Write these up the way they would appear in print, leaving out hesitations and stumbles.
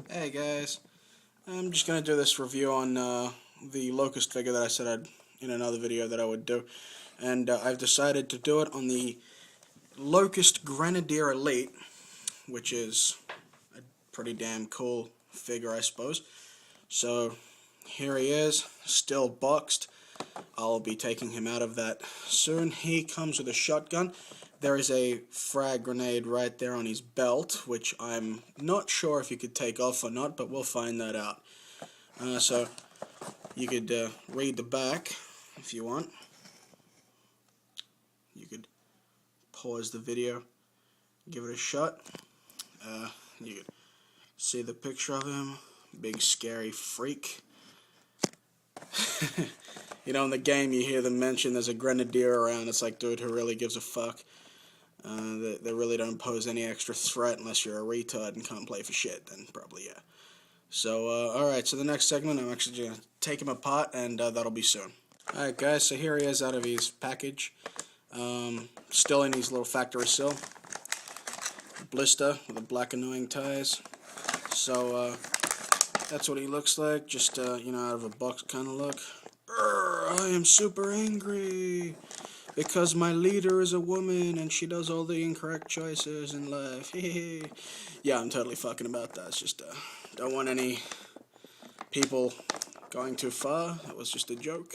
Hey guys, I'm just gonna do this review on the Locust figure that I said I'd in another video that I would do, and I've decided to do it on the Locust Grenadier Elite, which is a pretty damn cool figure, I suppose. So here he is, still boxed. I'll be taking him out of that soon. He comes with a shotgun. There is a frag grenade right there on his belt, which I'm not sure if you could take off or not, but we'll find that out. So you could read the back if you want. You could pause the video, give it a shot. You could see the picture of him, big scary freak. You know, in the game you hear them mention there's a grenadier around. It's like, dude, who really gives a fuck? They really don't pose any extra threat unless you're a retard and can't play for shit, then probably yeah. So, alright, so the next segment I'm actually going to take him apart, and that'll be soon. Alright guys, so here he is out of his package. Still in his little factory seal. Blister with the black annoying tires. So, that's what he looks like, just, you know, out of a box kind of look. I am super angry because my leader is a woman and she does all the incorrect choices in life. Yeah, I'm totally fucking about that. It's just, don't want any people going too far. That was just a joke.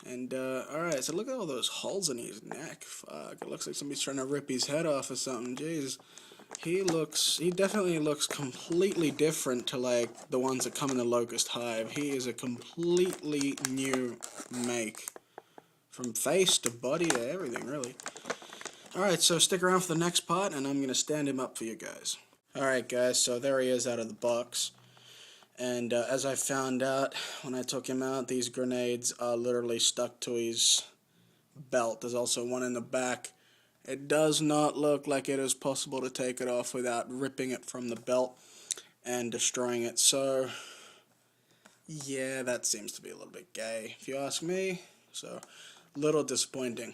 And, alright, so look at all those holes in his neck. Fuck, it looks like somebody's trying to rip his head off or something. Jeez. He definitely looks completely different to, like, the ones that come in the Locust Hive. He is a completely new make. From face to body to everything, really. Alright, so stick around for the next part, and I'm going to stand him up for you guys. Alright, guys, so there he is out of the box. And as I found out when I took him out, these grenades are literally stuck to his belt. There's also one in the back. It does not look like it is possible to take it off without ripping it from the belt and destroying it. So, yeah, that seems to be a little bit gay, if you ask me. So, little disappointing,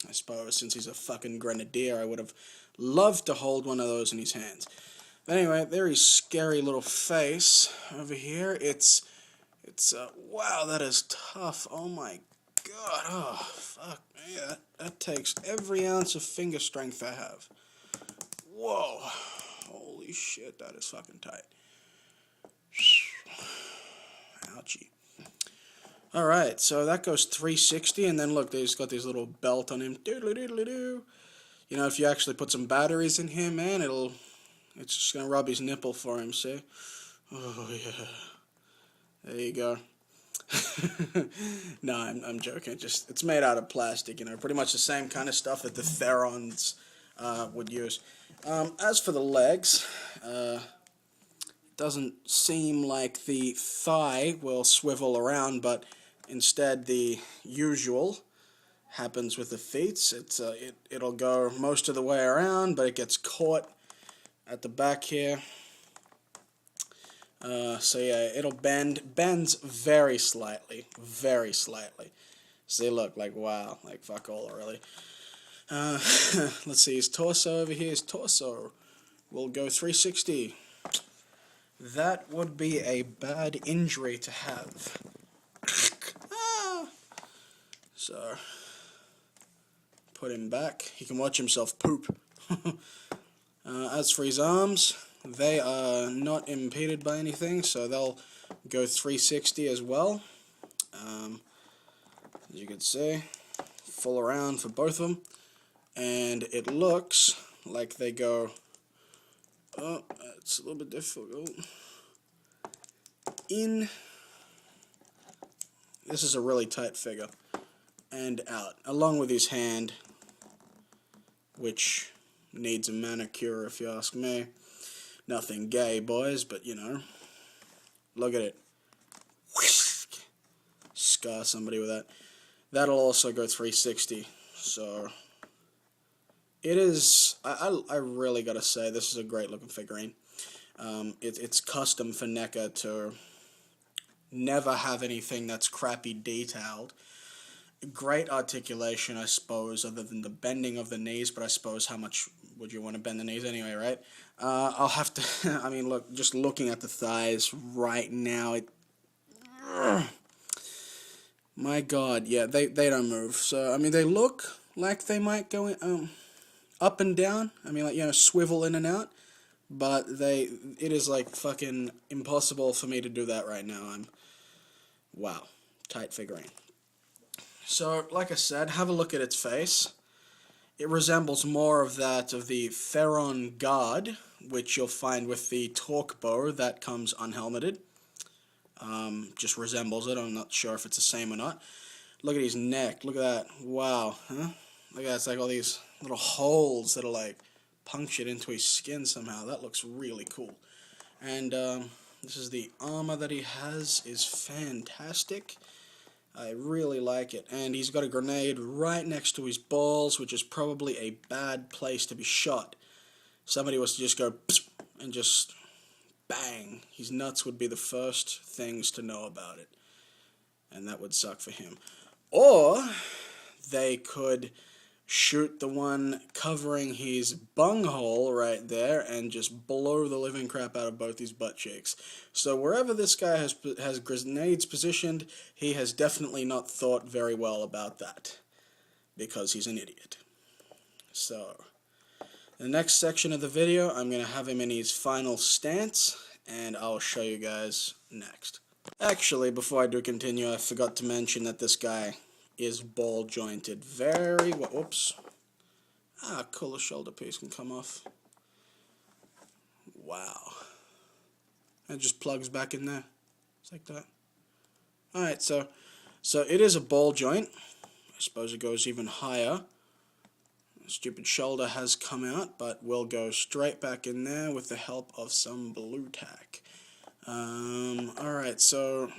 I suppose, since he's a fucking grenadier. I would have loved to hold one of those in his hands. But anyway, there his scary little face over here. It's wow, that is tough. Oh my god, oh, fuck me, that takes every ounce of finger strength I have. Whoa, holy shit, that is fucking tight. Ouchie. Alright, so that goes 360, and then look, he's got this little belt on him. Doodly-doodly-doo. You know, if you actually put some batteries in here, man, it's just gonna rub his nipple for him, see? Oh, yeah. There you go. No, I'm joking. It's made out of plastic, you know, pretty much the same kind of stuff that the Therons would use. As for the legs, doesn't seem like the thigh will swivel around, but instead the usual happens with the feet. It'll go most of the way around, but it gets caught at the back here. So yeah, it'll bends very slightly. See, look, like, wow, like, fuck all, really. Let's see, his torso over here, his torso will go 360. That would be a bad injury to have. So, put him back. He can watch himself poop. As for his arms, they are not impeded by anything, so they'll go 360 as well. As you can see, full around for both of them. And it looks like they go, oh, it's a little bit difficult, in, this is a really tight figure, and out, along with his hand, which needs a manicure if you ask me. Nothing gay, boys, but you know, look at it. Scar somebody with that. That'll also go 360, so it is, I really gotta say, this is a great looking figurine. It's custom for NECA to never have anything that's crappy detailed, great articulation, I suppose, other than the bending of the knees, but I suppose how much would you want to bend the knees anyway, right? I'll have to, I mean, look, just looking at the thighs right now, my God, yeah, they don't move. So, I mean, they look like they might go up and down, I mean, like, you know, swivel in and out, but it is, like, fucking impossible for me to do that right now. Wow, tight figurine. So, like I said, have a look at its face. It resembles more of that of the Theron Guard, which you'll find with the torque bow that comes unhelmeted. Just resembles it. I'm not sure if it's the same or not. Look at his neck. Look at that. Wow. Huh? Look at that. It's like all these little holes that are like punctured into his skin somehow. That looks really cool. And this is the armor that he has. Is fantastic. I really like it. And he's got a grenade right next to his balls, which is probably a bad place to be shot. Somebody was to just go and just bang. His nuts would be the first things to know about it. And that would suck for him. Or they could shoot the one covering his bunghole right there and just blow the living crap out of both his butt cheeks. So wherever this guy has grenades positioned, he has definitely not thought very well about that, because he's an idiot. So, the next section of the video, I'm going to have him in his final stance, and I'll show you guys next. Actually, before I do continue, I forgot to mention that this guy is ball jointed very well. Whoops. Cool, the shoulder piece can come off. Wow. It just plugs back in there. It's like that. Alright, so it is a ball joint. I suppose it goes even higher. The stupid shoulder has come out, but we'll go straight back in there with the help of some blue tack. Alright, so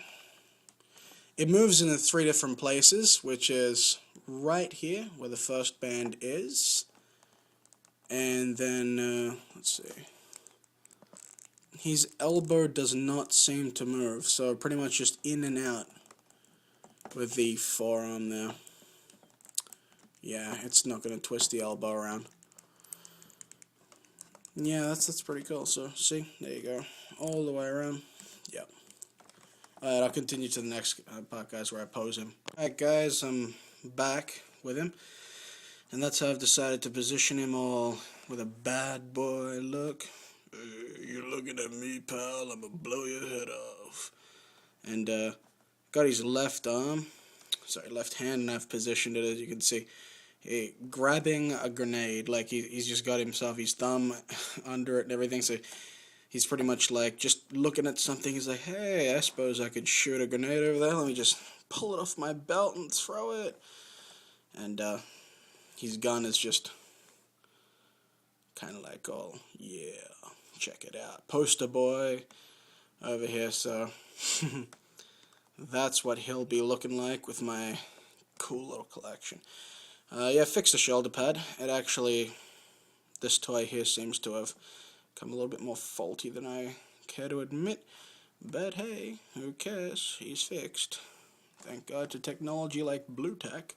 it moves in 3 different places, which is right here, where the first band is. And then, let's see. His elbow does not seem to move, so pretty much just in and out with the forearm there. Yeah, it's not going to twist the elbow around. Yeah, that's pretty cool. So, see, there you go. All the way around. Yep. Alright, I'll continue to the next part, guys, where I pose him. Alright, guys, I'm back with him. And that's how I've decided to position him all with a bad boy look. You're looking at me, pal. I'm gonna blow your head off. And, got his left arm. Sorry, left hand, and I've positioned it, as you can see. Grabbing a grenade, like he's just got himself his thumb under it and everything, so he's pretty much like just looking at something. He's like, hey, I suppose I could shoot a grenade over there. Let me just pull it off my belt and throw it. And his gun is just kind of like, oh yeah, check it out, poster boy over here. So that's what he'll be looking like with my cool little collection. Yeah, fix the shoulder pad. It actually, this toy here seems to have come a little bit more faulty than I care to admit. But hey, who cares? He's fixed. Thank God to technology like blue tack.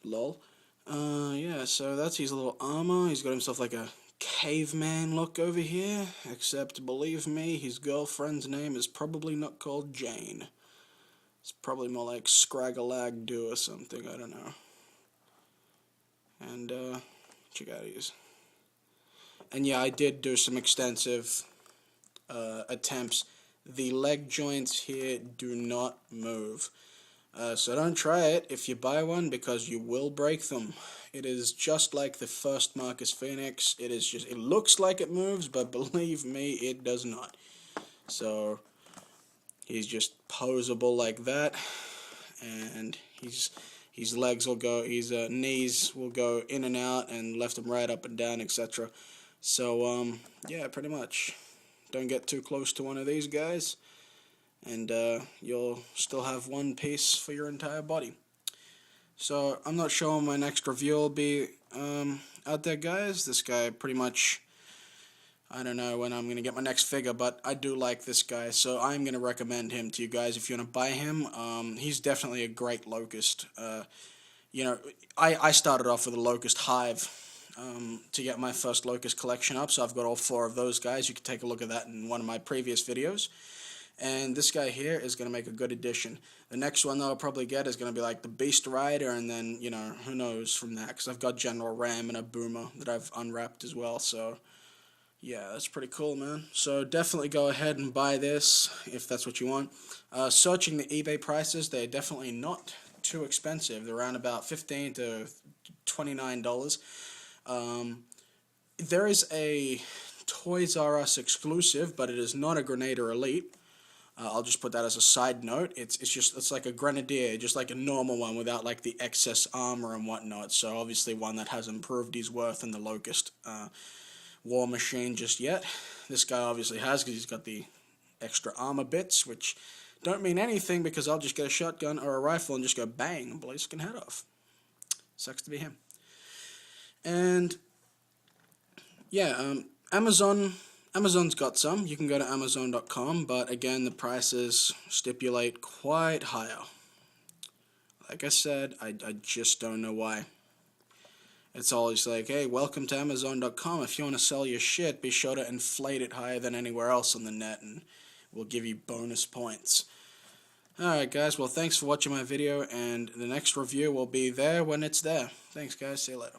Lol. Yeah, so that's his little armor. He's got himself like a caveman look over here. Except, believe me, his girlfriend's name is probably not called Jane. It's probably more like Scraggalagdo or something, I don't know. And, check out these. And yeah, I did do some extensive attempts. The leg joints here do not move. So don't try it if you buy one, because you will break them. It is just like the first Marcus Phoenix. It looks like it moves, but believe me, it does not. So he's just posable like that, and his legs will go, his knees will go in and out, and left and right, up and down, etc. So, yeah, pretty much. Don't get too close to one of these guys, and you'll still have one piece for your entire body. So, I'm not sure when my next review will be out there, guys. This guy pretty much, I don't know when I'm going to get my next figure, but I do like this guy, so I'm going to recommend him to you guys if you want to buy him. He's definitely a great Locust. You know, I started off with a Locust Hive to get my first Locust collection up, so I've got all 4 of those guys. You can take a look at that in one of my previous videos. And this guy here is going to make a good addition. The next one that I'll probably get is going to be like the Beast Rider, and then, you know, who knows from that, because I've got General Ram and a Boomer that I've unwrapped as well, so yeah, that's pretty cool, man. So definitely go ahead and buy this if that's what you want. Searching the eBay prices, they're definitely not too expensive. They're around about $15 to $29. There is a Toys R Us exclusive, but it is not a Grenadier Elite. I'll just put that as a side note. It's like a Grenadier, just like a normal one without like the excess armor and whatnot. So obviously one that hasn't proved his worth in the Locust War Machine just yet. This guy obviously has, because he's got the extra armor bits, which don't mean anything because I'll just get a shotgun or a rifle and just go bang and blow his fucking head off. Sucks to be him. And yeah, Amazon's got some. You can go to Amazon.com, but again, the prices stipulate quite higher. Like I said, I just don't know why. It's always like, hey, welcome to Amazon.com. If you want to sell your shit, be sure to inflate it higher than anywhere else on the net, and we'll give you bonus points. Alright, guys, well, thanks for watching my video, and the next review will be there when it's there. Thanks, guys. See you later.